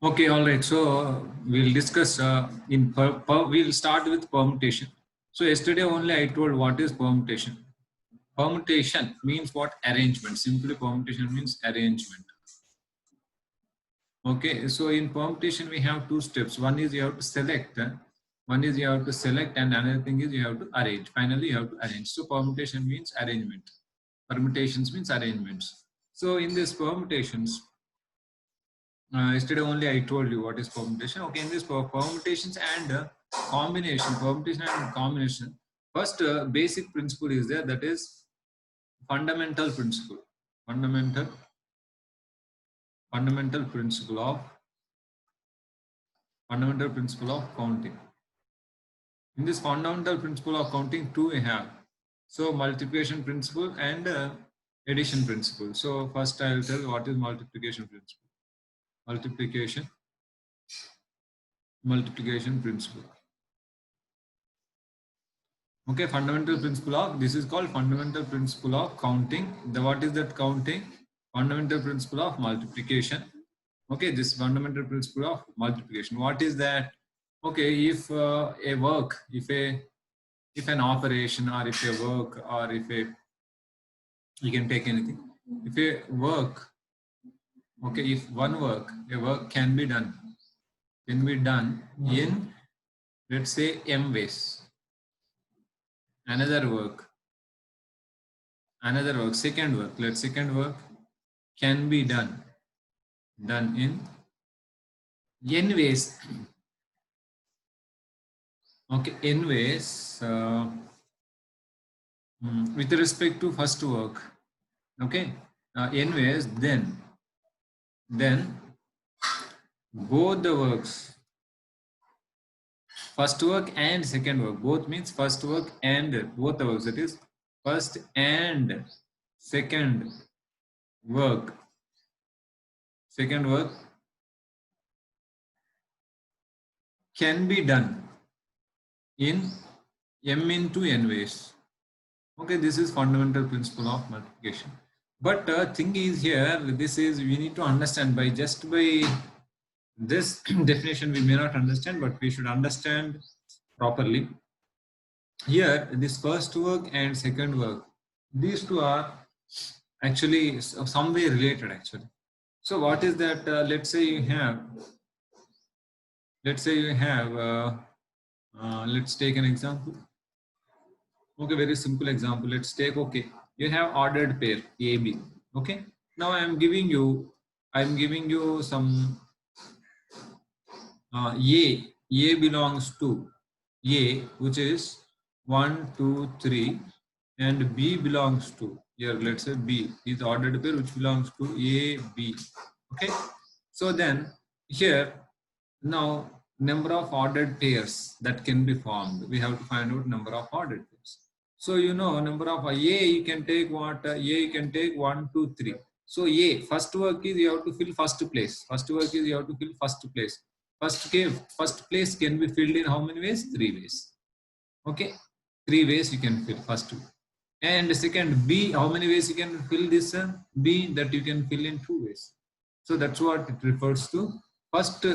Okay, all right. So we'll discuss we'll start with permutation. So yesterday only I told what is permutation. Permutation means what? Arrangement. Simply permutation means arrangement. Okay, so in permutation we have two steps. One is you have to select, and another thing is you have to arrange. Finally, you have to arrange. So permutation means arrangement. Permutations means arrangements. So in these permutations, yesterday only I told you what is permutation. Okay, in this permutations and permutation and combination. First, basic principle is there, that is fundamental principle. Fundamental principle of counting. In this fundamental principle of counting, two we have. So multiplication principle and addition principle. So first I will tell what is multiplication principle. Multiplication principle. Okay, fundamental principle of, this is called fundamental principle of counting. What is that counting? Fundamental principle of multiplication. Okay, this fundamental principle of multiplication. What is that? Okay, if a work, if an operation, or if a work, or if a, you can take anything. If a work, okay, if one work, a work can be done in, let's say, m ways. Another work, second work can be done in n ways. Okay, n ways with respect to first work. Okay, n ways, then both the works, first work and second work, both means first work and both the works, that is first and second work can be done in m into n ways. Okay, this is fundamental principle of multiplication. But thing is here, this is, we need to understand by this definition we may not understand, but we should understand properly. Here, this first work and second work, these two are actually some way related actually. So what is that? Let's say you have, let's take an example. Okay, very simple example. Let's take, okay, you have ordered pair AB. Okay, now I'm giving you some A belongs to A, which is 1, 2, 3, and B belongs to, here let's say B is ordered pair which belongs to A, B. Okay, so then here now number of ordered pairs that can be formed. We have to find out number of ordered pairs. So you know number of A, you can take what? A, you can take 1, 2, 3. So A, first work is you have to fill first place. First place. First place can be filled in how many ways? 3 ways. Okay, 3 ways you can fill first. And second, B, how many ways you can fill this B? That you can fill in 2 ways. So that's what it refers to. First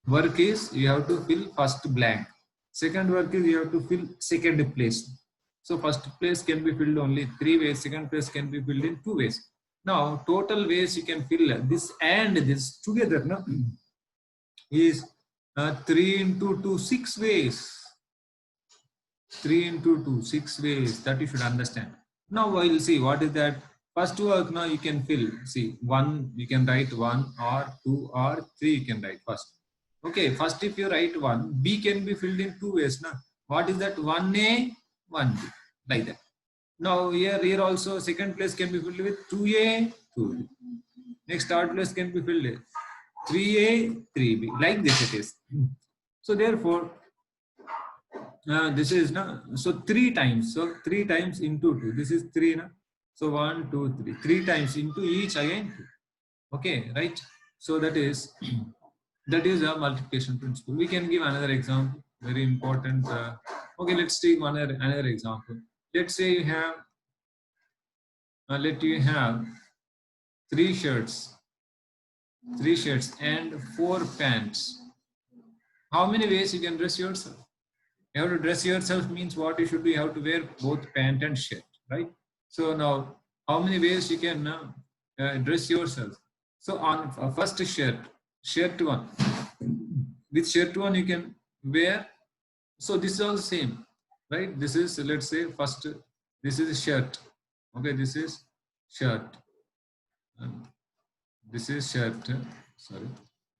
work is you have to fill first blank. Second work is you have to fill second place. So first place can be filled only 3 ways. Second place can be filled in 2 ways. Now total ways you can fill this and this together. No, is 3 into 2, 6 ways. 3 into 2, 6 ways, that you should understand. Now we'll see what is that. First work, now you can fill, see, 1, you can write 1 or 2 or 3 you can write first. Okay, first if you write 1, B can be filled in 2 ways. Now, what is that? 1A, 1B, like that. Now here also second place can be filled with 2A, 2B. Next third place can be filled with 3A, 3B, like this it is. So therefore, this is now, so 3 times. So 3 times into 2. This is 3 now. So 1, 2, 3. 3 times into each again 2. Okay, right? So that is a multiplication principle. We can give another example. Very important. Okay, let's take another example. Let's say you have. Let you have 3 shirts. 3 shirts and 4 pants. How many ways you can dress yourself? You have to dress yourself means what you should do. You have to wear both pant and shirt, right? So now, how many ways you can dress yourself? So on first shirt one. With shirt one you can wear. So this is all same, right? This is, let's say, first. This is shirt. Okay, this is shirt. Um, this is shirt. Sorry,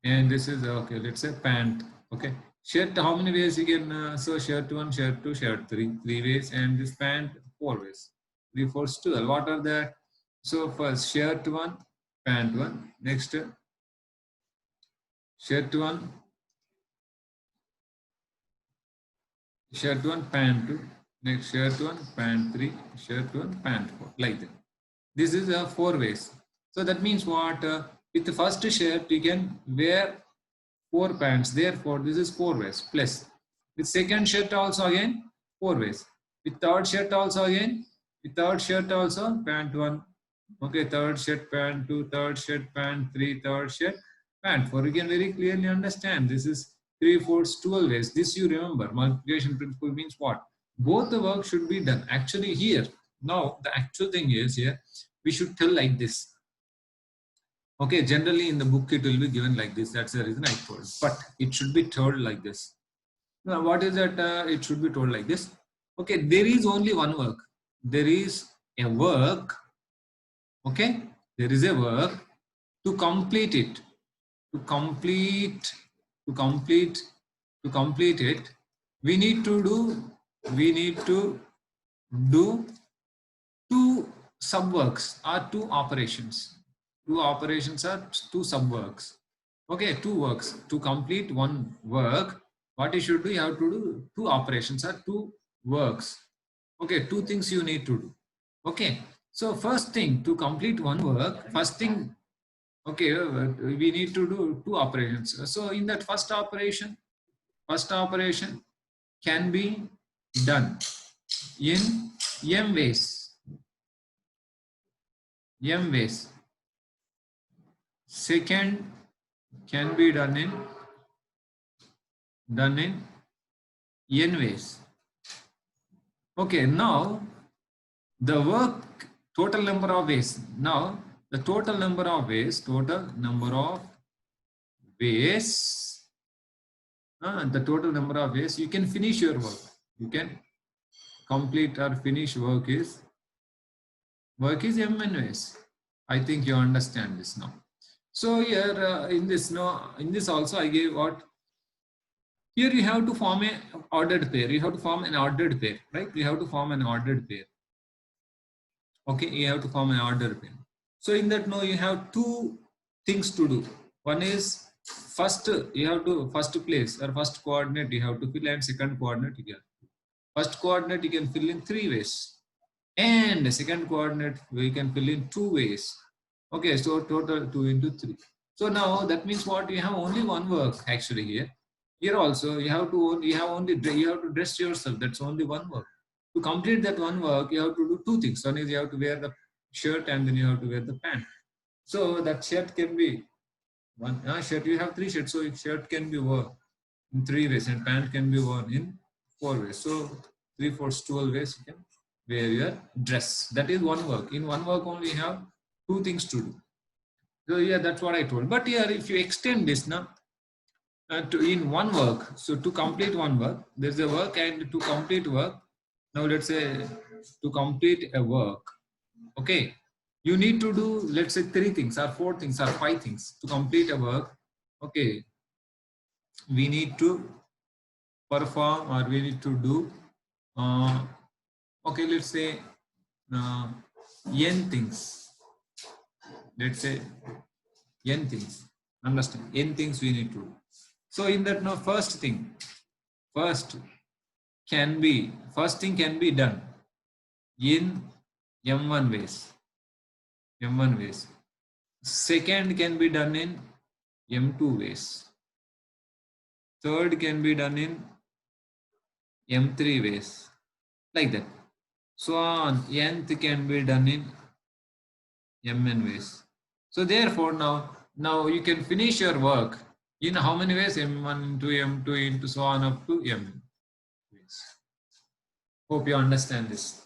and this is okay. Let's say pant. Okay, shirt. How many ways you can? So shirt one, shirt two, shirt three ways, and this pant 4 ways. 3, 4, 12. What are that? So first shirt one, pant one. Next shirt one, shirt one, pant two. Next shirt one, pant three. Shirt one, pant four. Like that. This is 4 ways. So that means what? With the first shirt you can wear 4 pants. Therefore, this is 4 ways. Plus, with second shirt also again 4 ways. With third shirt also again. With third shirt also pant 1. Okay, third shirt pant 2, third shirt pant 3, third shirt pant 4. You can very clearly understand this is 3, 4, 12 ways. This you remember. Multiplication principle means what? Both the work should be done. Actually, here now the actual thing is here we should tell like this. Okay, generally in the book it will be given like this. That's the reason I told. But it should be told like this. Now, what is that? It should be told like this. Okay, there is only one work. There is a work. Okay, there is a work. To complete it, to complete, to complete, to complete it, we need to do. We need to do 2 subworks or 2 operations. 2 operations are 2 subworks. Okay, 2 works. To complete one work, what you should do, you have to do 2 operations or 2 works. Okay, 2 things you need to do. Okay, so first thing, to complete one work, first thing, okay, we need to do 2 operations. So in that first operation can be done in m ways. M ways. Second can be done in n ways. Okay, now the work total number of ways. Now the total number of ways, the total number of ways you can finish your work. You can complete or finish work is mn ways. I think you understand this now. So here in this also I gave what. Here you have to form an ordered pair. You have to form an ordered pair, right? You have to form an ordered pair. Okay, you have to form an ordered pair. So in that, you have 2 things to do. One is first you have to first place or first coordinate you have to fill, and second coordinate you can. First coordinate you can fill in 3 ways, and the second coordinate we can fill in 2 ways. Okay, so total 2 into 3. So now that means what? You have only one work actually here. Here also you have to dress yourself. That's only one work. To complete that one work, you have to do 2 things. One is you have to wear the shirt, and then you have to wear the pant. So that shirt can be one shirt. You have 3 shirts, so shirt can be worn in 3 ways, and pant can be worn in 4 ways. So 3, 4, 12 ways you can wear your dress. That is one work. In one work only you have 2 things to do. So yeah, that's what I told. But here, if you extend this now in one work, so to complete one work, there's a work, and to complete work. Now let's say to complete a work, okay, you need to do, let's say, 3 things or 4 things or 5 things to complete a work. Okay, we need to perform, or we need to do okay, let's say n things. Let's say n things. Understand? N things we need to do. So in that, now first thing can be done in m1 ways. Second can be done in m2 ways. Third can be done in m3 ways. Like that. So on, nth can be done in mn ways. So therefore now Now you can finish your work in how many ways? M1 into M2 into so on up to M ways. Hope you understand this.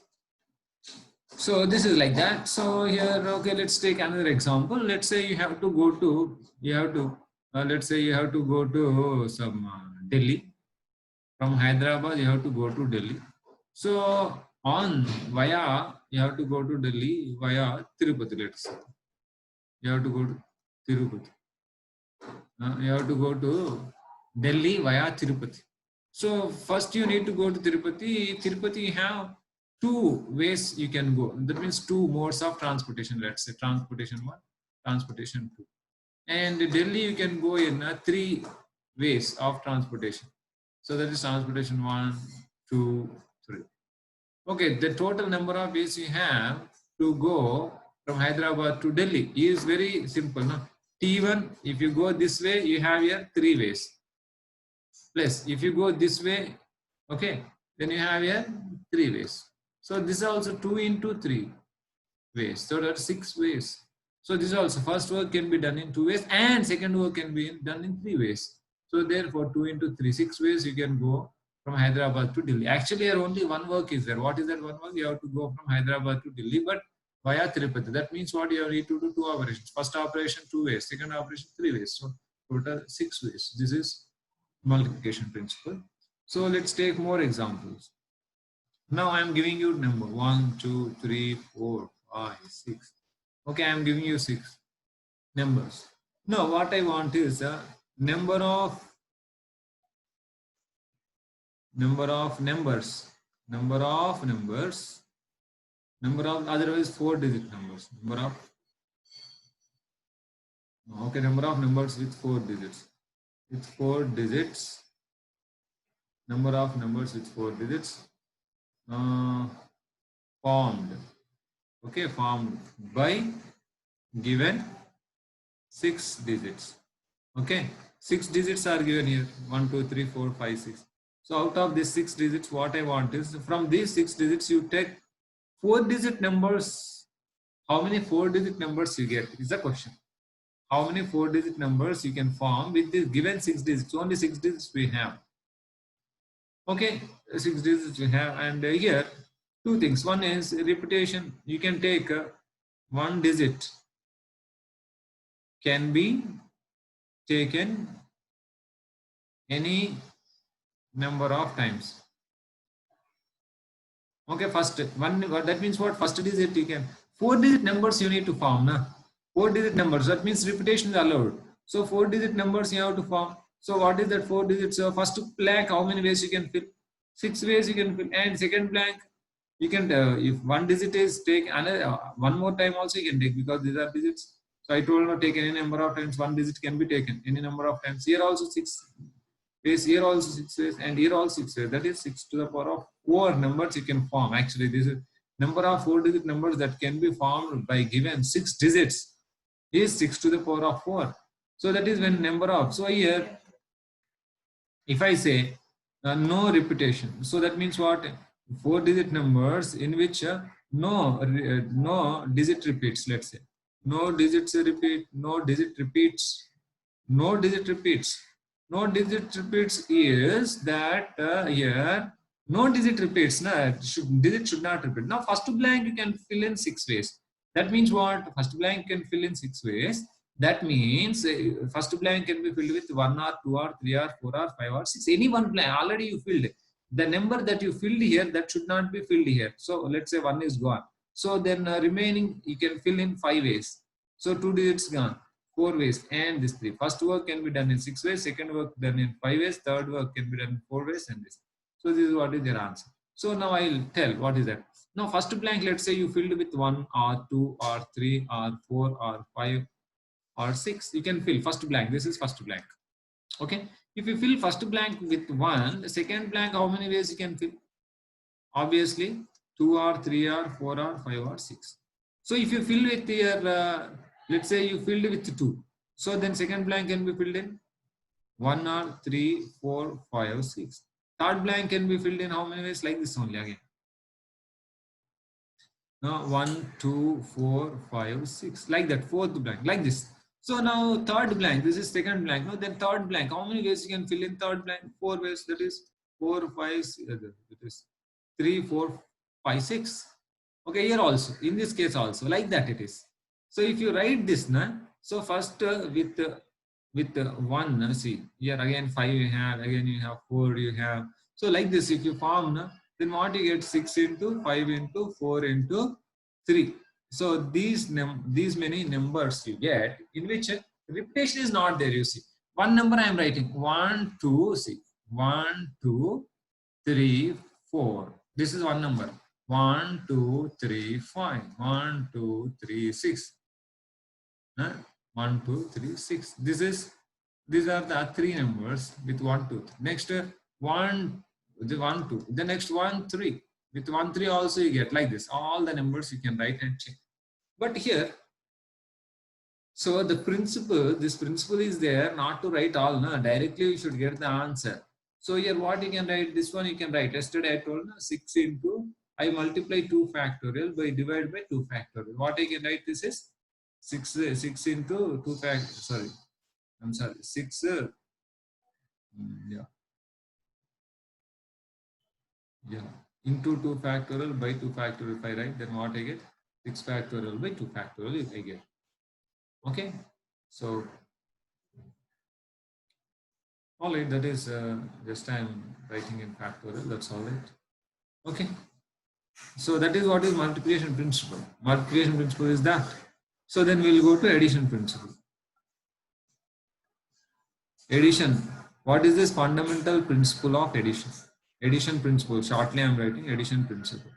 So this is like that. So here, okay, let's take another example. Let's say you have to go to, let's say you have to go to some Delhi. From Hyderabad, you have to go to Delhi. So on via, you have to go to Delhi via Tirupati, let's say. You have to go to Tirupati. You have to go to Delhi via Tirupati. So first you need to go to Tirupati. Tirupati have two ways you can go. That means two modes of transportation. Let's say transportation one, transportation two. And Delhi you can go in three ways of transportation. So that is transportation 1, 2, 3. Okay, the total number of ways you have to go from Hyderabad to Delhi is very simple. No? T1, if you go this way, you have here 3 ways. Plus, if you go this way, okay, then you have here 3 ways. So this is also 2 into 3 ways. So there are 6 ways. So this also first work can be done in 2 ways and second work can be done in 3 ways. So therefore 2 into 3, 6 ways you can go from Hyderabad to Delhi. Actually here only one work is there. What is that one work? You have to go from Hyderabad to Delhi but via Tirupati. That means what you need to do 2 operations. First operation 2 ways, second operation 3 ways. So total 6 ways. This is multiplication principle. So let's take more examples. Now I am giving you number 1, 2, 3, 4, 5, 6. Okay, I am giving you 6 numbers. Now what I want is a number of numbers, otherwise 4-digit numbers. Number of numbers with 4 digits. With 4 digits. Number of numbers with 4 digits. Formed. Okay, formed by given 6 digits. Okay, 6 digits are given here 1, 2, 3, 4, 5, 6. So out of these 6 digits, what I want is from these 6 digits, you take 4-digit numbers. How many 4-digit numbers you get is the question. How many 4-digit numbers you can form with the given 6 digits? Only 6 digits we have. Okay, 6 digits we have, and here 2 things. One is repetition. You can take 1 digit can be taken any number of times. Okay, first one, that means what? First digit you can 4-digit numbers you need to form. Na? 4-digit numbers, that means repetition is allowed. So 4-digit numbers you have to form. So what is that 4 digits? So first blank, how many ways you can fill? 6 ways you can fill. And second blank, you can if 1 digit is take another one more time also you can take because these are digits. So I told you take any number of times 1 digit can be taken any number of times. Here also 6 ways, here also 6 ways, and here also 6 ways. That is 6 to the power of 4 numbers you can form. Actually, this is number of 4-digit numbers that can be formed by given 6 digits is 6 to the power of 4. So that is when number of. So here, if I say no repetition, so that means what? 4-digit numbers in which no digit repeats. Let's say no digits repeat, no digit repeats, no digit repeats. No digit repeats is that here no digit repeats. Digit should not repeat. Now first blank you can fill in 6 ways. That means what? First blank can fill in 6 ways. That means first blank can be filled with 1 or 2 or 3 or 4 or 5 or 6. Any one blank already you filled. The number that you filled here that should not be filled here. So let's say 1 is gone. So then remaining you can fill in 5 ways. So 2 digits gone. 4 ways and this 3. First work can be done in 6 ways, second work done in 5 ways, third work can be done in 4 ways and this. So this is what is their answer. So now I'll tell what is that. Now first blank, let's say you filled with 1 or 2 or 3 or 4 or 5 or 6. You can fill first blank. This is first blank. Okay. If you fill first blank with 1, the second blank, how many ways you can fill? Obviously 2 or 3 or 4 or 5 or 6. So if you fill with your let's say you filled with 2. So then second blank can be filled in 1 or 3, 4, 5, 6. Third blank can be filled in how many ways? Like this only again. Now 1, 2, 4, 5, 6. Like that. Fourth blank. Like this. So now third blank, this is second blank. No, then third blank. How many ways you can fill in third blank? 4 ways. That is 4, 5, that is 3, 4, 5, 6. Okay, here also. In this case also, like that it is. So if you write this, na, so first with 1, see here again 5 you have, again you have 4 you have. So like this, if you form, na, then what you get 6 into 5 into 4 into 3. So these many numbers you get in which repetition is not there. You see, one number I am writing 1, 2, see 1, 2, 3, 4. This is one number. 1, 2, 3, 5. 1, 2, 3, 6. 1, 2, 3, 6. These are the three numbers with 1, 2. Next 1, the 1, 2. The next 1, 3. With 1, 3 also you get like this. All the numbers you can write and check. But here, so the principle, this principle is there not to write all. No? Directly you should get the answer. So here what you can write, this one you can write. Yesterday I told 6 into, I multiply 2 factorial by divide by 2 factorial. What I can write, this is 6 into 2 factorial, sorry. I'm sorry, 6, yeah. Yeah, into 2 factorial by 2 factorial if I write, then what I get? 6 factorial by 2 factorial if I get. Okay, so all right, that is just I'm writing in factorial, that's all right. Okay, so that is what is multiplication principle. Multiplication principle is that. So then we'll go to addition principle. Addition, what is this fundamental principle of addition? Addition principle, shortly I'm writing addition principle.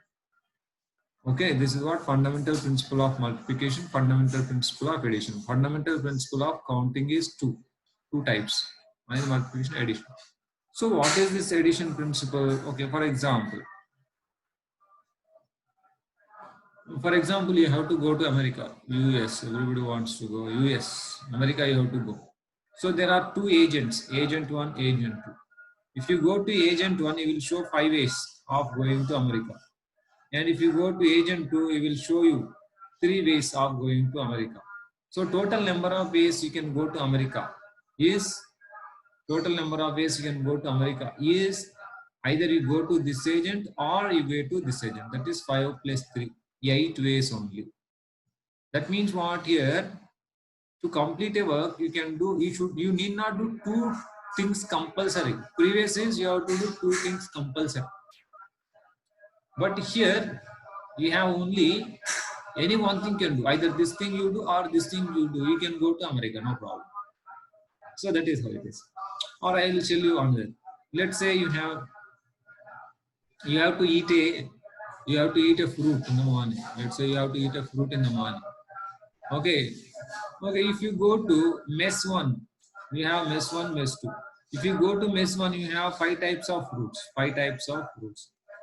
Okay, this is what fundamental principle of multiplication, fundamental principle of addition. Fundamental principle of counting is two types. One is multiplication, addition. So what is this addition principle? Okay, for example, you have to go to America, US, everybody wants to go, US, America you have to go. So there are two agents, agent 1, agent 2. If you go to agent 1, he will show 5 ways of going to America. And if you go to agent 2, he will show you 3 ways of going to America. So total number of ways you can go to America is, either you go to this agent or you go to this agent. That is 5 plus 3, 8 ways only. That means what here, to complete a work you can do, you need not do 2 things compulsory. Previous is you have to do 2 things compulsory. But here you have only any one thing can do. Either this thing you do or this thing you do. You can go to America, no problem. So that is how it is. Or I will tell you on that. Let's say you have to eat a fruit in the morning. Let's say you have to eat a fruit in the morning. Okay. If you go to mess 1, we have mess 1, mess 2. If you go to mess 1, you have 5 types of fruits.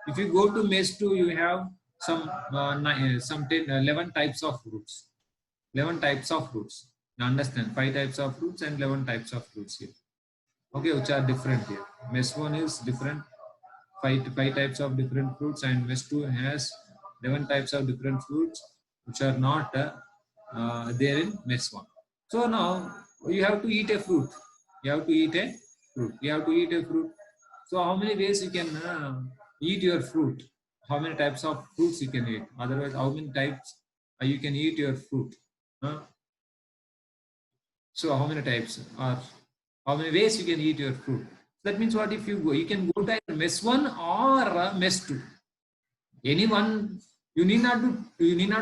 If you go to mess 2, you have some 11 types of fruits. 11 types of fruits. You understand? 5 types of fruits and 11 types of fruits here. Okay, which are different here. Mess 1 is different. 5 types of different fruits, and mess 2 has 11 types of different fruits which are not there in mess 1. So now you have to eat a fruit. So how many ways you can eat your fruit? How many types of fruits you can eat? Otherwise, how many types you can eat your fruit? So how many types, or how many ways you can eat your fruit? That means what, if you go, you can go to either mess 1 or mess 2. Anyone, you need not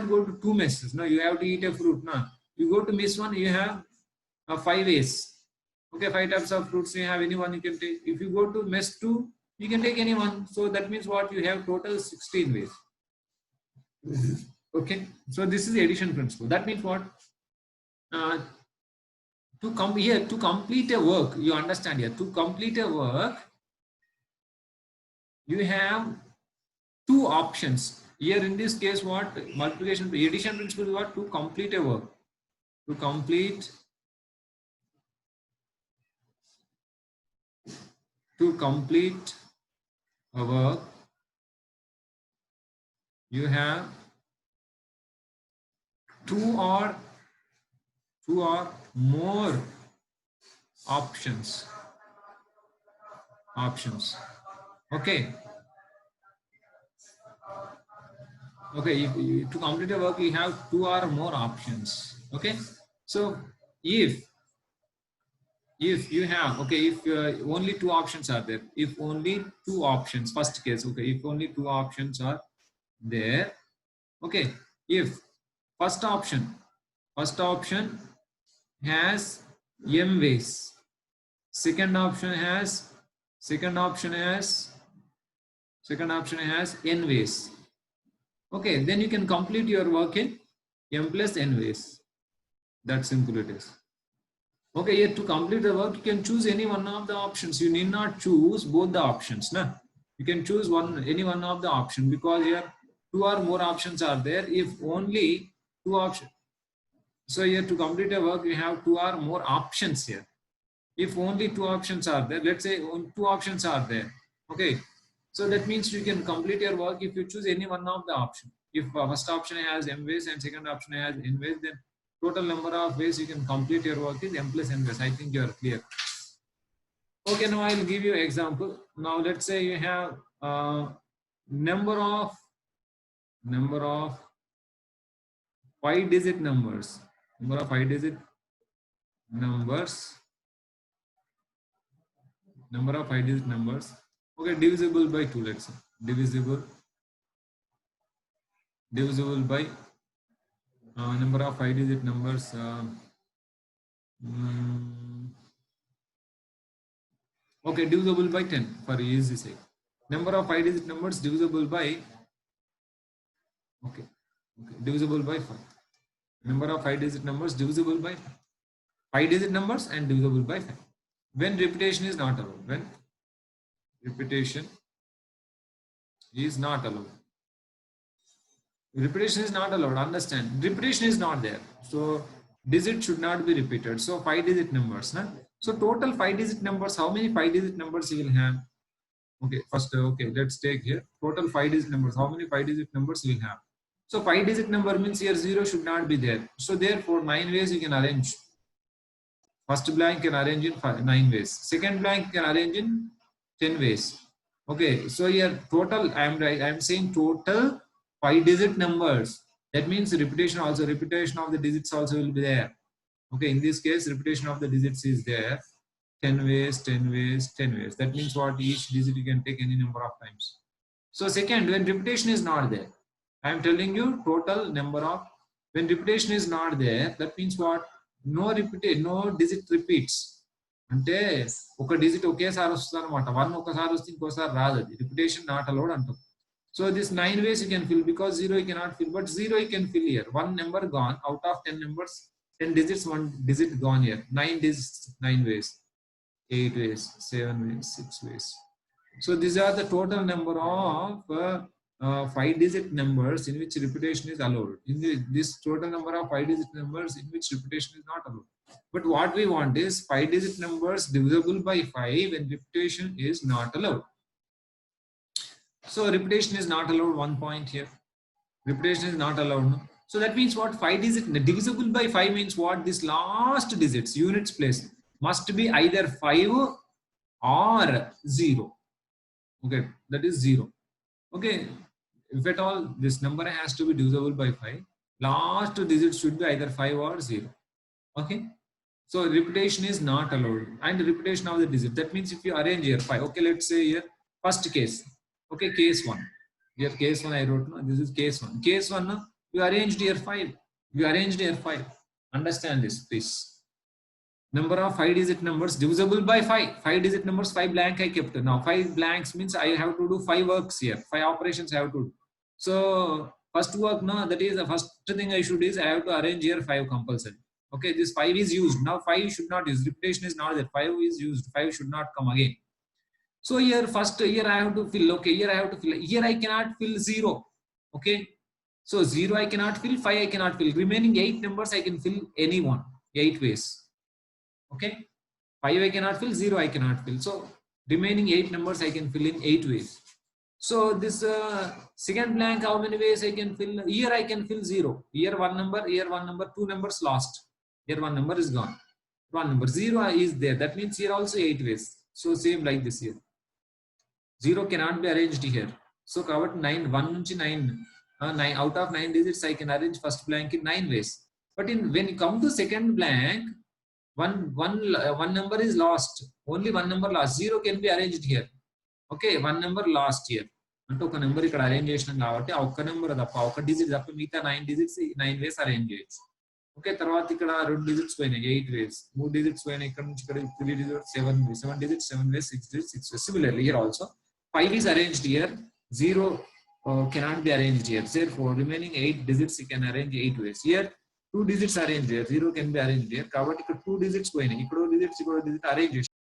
go to 2 messes. No, you have to eat a fruit. No, you go to mess 1, you have 5 ways. Okay, 5 types of fruits. You have anyone you can take. If you go to mess 2, you can take anyone. So that means what, you have total 16 ways. Okay, so this is the addition principle. That means what? To come here, to complete a work, you understand here, to complete a work, you have 2 options. Here in this case, what? Multiplication, addition principle is what? To complete a work. To complete a work, you have 2 or two or more options. Okay. Okay, to complete a work, you have two or more options. Okay, so if you have, okay, if only two options are there, if only two options, first case, okay, if only two options are there, okay, if first option has m ways, second option has n ways. Okay, then you can complete your work in m plus n ways. That simple it is. Okay, here to complete the work, you can choose any one of the options. You need not choose both the options. Nah? You can choose any one of the option, because here two or more options are there. If only two options. So here to complete a work, you have two or more options here. If only two options are there, let's say two options are there. Okay, so that means you can complete your work if you choose any one of the option. If first option has m ways and second option has n ways, then total number of ways you can complete your work is m plus n ways. I think you are clear. Okay, now I'll give you an example. Now let's say you have number of 5-digit numbers. Number of 5-digit numbers. Number of 5-digit numbers. Okay, divisible by 2. Let's say divisible by number of 5-digit numbers. Okay, divisible by 10 for easy sake. Number of 5-digit numbers divisible by divisible by 5. Number of 5-digit numbers divisible by 5-digit numbers and divisible by 5. When repetition is not allowed. When repetition is not allowed. Repetition is not allowed. Understand? Repetition is not there. So digit should not be repeated. So 5-digit numbers. Nah? So total 5-digit numbers. How many 5-digit numbers you will have? Okay, first, okay, let's take here total 5-digit numbers. How many 5-digit numbers we have? So 5-digit number means here 0 should not be there. So therefore 9 ways you can arrange. First blank can arrange in 9 ways. Second blank can arrange in 10 ways. Okay, so here total, I am saying total 5-digit numbers. That means repetition of the digits also will be there. Okay, in this case repetition of the digits is there. 10 ways, 10 ways, 10 ways. That means what? Each digit you can take any number of times. So second, when repetition is not there, I am telling you total number of, when repetition is not there, that means what? No digit repeats. అంటే ఒక digit ఒకేసారి వస్తుంది అనమాట. 1 ఒకసారి వస్తే ఇంకోసారి రాదు. అది రిపిటేషన్ నాట్ అలౌడ్ అంటాం. So this 9 ways you can fill, because 0 you cannot fill, but 0 you can fill here. One number gone out of 10 numbers, 10 digits, 1 digit gone here. 9 digits, 9 ways. 8 ways, 7 ways, 6 ways. So these are the total number of 5-digit numbers in which repetition is allowed. In this total number of 5-digit numbers in which repetition is not allowed. But what we want is 5-digit numbers divisible by 5 when repetition is not allowed. So repetition is not allowed. 1 point here. Repetition is not allowed. No? So that means what? 5-digit divisible by 5 means what? This last digits, units place, must be either 5 or 0. Okay, that is 0. Okay, if at all this number has to be divisible by 5, last digits should be either 5 or 0. Okay, so repetition is not allowed. And repetition of the digit, that means if you arrange here 5, okay, let's say here first case, okay, case 1, here case 1 I wrote, no, this is case 1. Case 1, no, you arranged here 5, you arranged here 5. Understand this please. Number of 5-digit numbers divisible by 5. 5-digit numbers, 5 blank I kept. Now 5 blanks means I have to do 5 works here. 5 operations I have to do. So first work, no, that is the first thing I should is I have to arrange here 5 compulsory. Okay, this 5 is used. Now 5 should not use. Repetition is not there. 5 is used. 5 should not come again. So here first, here I have to fill. Okay, here I have to fill. Here I cannot fill 0. Okay, so 0 I cannot fill. 5 I cannot fill. Remaining 8 numbers I can fill any one. 8 ways. Okay, 5 I cannot fill, 0 I cannot fill. So remaining 8 numbers I can fill in 8 ways. So this second blank, how many ways I can fill? Here I can fill 0. Here 1 number, here 1 number, 2 numbers lost. Here one number is gone. One number 0 is there. That means here also 8 ways. So same like this here. 0 cannot be arranged here. So cover 9, 1 nunchi 9, out of 9 digits I can arrange first blank in 9 ways. But when you come to second blank, one number is lost. Only one number lost. 0 can be arranged here. Okay, one number lost here. అంటే ఒక number ఇక్కడ arrange చేసినాం కాబట్టి ఆ ఒక్క number తప్ప ఒక digit తప్ప మిగతా 9 డిజిట్స్ 9 వేస్ అరేంజ్ చేయొచ్చు. ఓకే, తర్వాత ఇక్కడ 2 డిజిట్స్ పోయినాయి 8 వేస్, 3 డిజిట్స్ పోయినాయి ఇక్కడ నుంచి ఇక్కడ 3 digits 7 digits 7 ways, 6 digits 6 ways. Similarly here also 5 is arranged here, 0 cannot be arranged here. Therefore remaining 8 digits you can arrange 8 ways. Here 2 digits arranged here, 0 can be arranged here. కాబట్టి ఇక్కడ 2 digits పోయినాయి, ఇక్కడ digits ఇక్కడ digit arrange